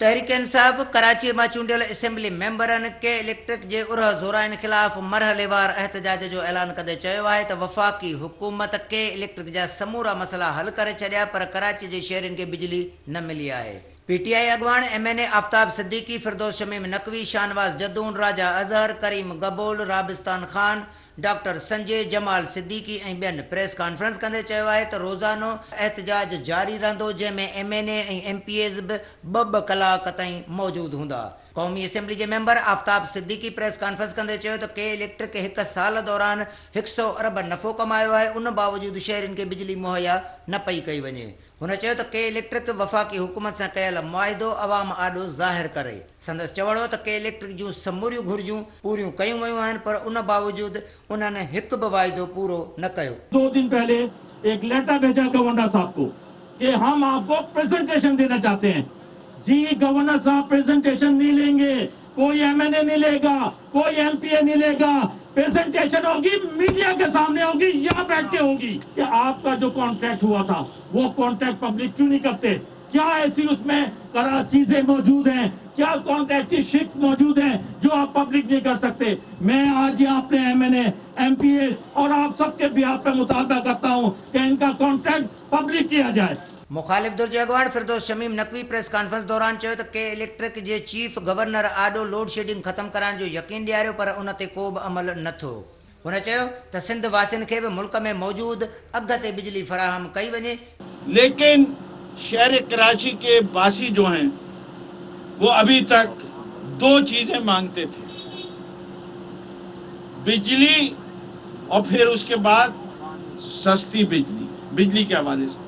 तहरीक इंसाफ कराची में चूंडियल असेंबली मेंबरन के इलेक्ट्रिक के उरह ज़ोराइन खिलाफ मरहलेवार एहतजाज जो ऐलान कंदे चयो आहे त वफ़ाक़ी हुकूमत के इलेक्ट्रिक जा समूरा मसला हल करे छॾिया पर कराची जे शहरनि खे बिजली न मिली आहे। पीटीआई अगवान MNA आफ्ताब सिद्दीकी, फिरदौस शमीम नकवी, शाहनवाज जद्दून, राजा अजहर, करीम गबोल, राबिस्तान खान, डॉक्टर संजय जमाल सिद्दीकी ऐं ॿियनि प्रेस कॉन्फ्रेंस कंदे चयो आहे त रोज़ानो एहतजाज जारी रहंदो, जंहिंमें MNA ऐं MPAs बि ॿ कलाक ताईं मौजूदु हूंदा। क़ौमी असेंबली जे member Aftab Siddiqui press conference कंदे चयो त के इलेक्ट्रिक हिकु साल दौरान 100 अरब नफ़ो कमायो आहे, उन बावजूदि शहरनि खे बिजली मुहैया न पई कई वञे। हुन चयो त के इलेक्ट्रिक वफ़ाक़ी हुकूमत सां कयल मुआहिदो अवाम आॾो ज़ाहिर करे। संदसि चवणो त के इलेक्ट्रिक जूं समूरियूं घुर्जूं पूरियूं कयूं वयूं आहिनि पर उन बावजूदि उन्हनि हिकु बि वाइदो पूरो न कयो। 2 दिन पहले एक लेटर भेजा गवर्नर साहब को कि हम आपको प्रेजेंटेशन देना चाहते हैं। जी गवर्नर साहब प्रेजेंटेशन नहीं लेंगे, कोई MNA नहीं लेगा, कोई MPA नहीं लेगा। प्रेजेंटेशन होगी मीडिया के सामने होगी, यहाँ बैठ के होगी कि आपका जो कॉन्ट्रैक्ट हुआ था वो कॉन्ट्रैक्ट पब्लिक क्यों नहीं करते, क्या ऐसी उसमें चीजें मौजूद हैं, क्या कॉन्ट्रैक्ट की शिफ्ट मौजूद है जो आप पब्लिक नहीं कर सकते। मैं आज ये अपने MNA MPA और आप सबके बिहार पे मुतालबा करता हूँ कि इनका कॉन्ट्रैक्ट पब्लिक किया जाए। मुखालिफ दुर जे अगवान फिरदौस शमीम नकवी प्रेस कॉन्फ्रेंस दौरान चयो त के इलेक्ट्रिक जे चीफ गवर्नर आॾो लोड शेडिंग ख़त्म कराइण जो यकीन ॾियारियो पर उन ते को बि अमल न थियो। हुन चयो त सिंध वासियुनि खे बि मुल्क में मौजूद अघ ते बिजली फराहम कई वञे। लेकिन शहर कराची के वासी जो हैं वो अभी तक 2 चीजें मांगते थे, बिजली और फिर उसके बाद सस्ती बिजली। बिजली के हवाले से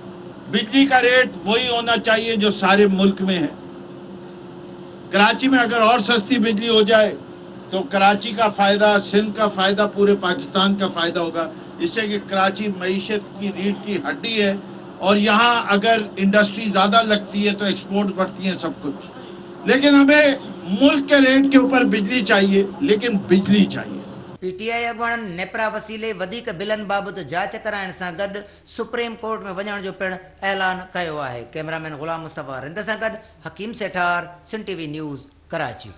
बिजली का रेट वही होना चाहिए जो सारे मुल्क में है। कराची में अगर और सस्ती बिजली हो जाए तो कराची का फायदा, सिंध का फायदा, पूरे पाकिस्तान का फायदा होगा। इससे कि कराची मईशत की रीढ़ की हड्डी है और यहाँ अगर इंडस्ट्री ज्यादा लगती है तो एक्सपोर्ट बढ़ती है सब कुछ। लेकिन हमें मुल्क के रेट के ऊपर बिजली चाहिए, लेकिन बिजली चाहिए। PTI अगवान नेपरा वसीले वधीक बिलन बाबति जांच कराइण सां गॾु सुप्रीम कोर्ट में वञण जो पिणु ऐलान कयो आहे। कैमरामैन गुलाम मुस्तफ़ा रिंद सां गॾु हकीम सेठार, सिंध TV न्यूज़, कराची।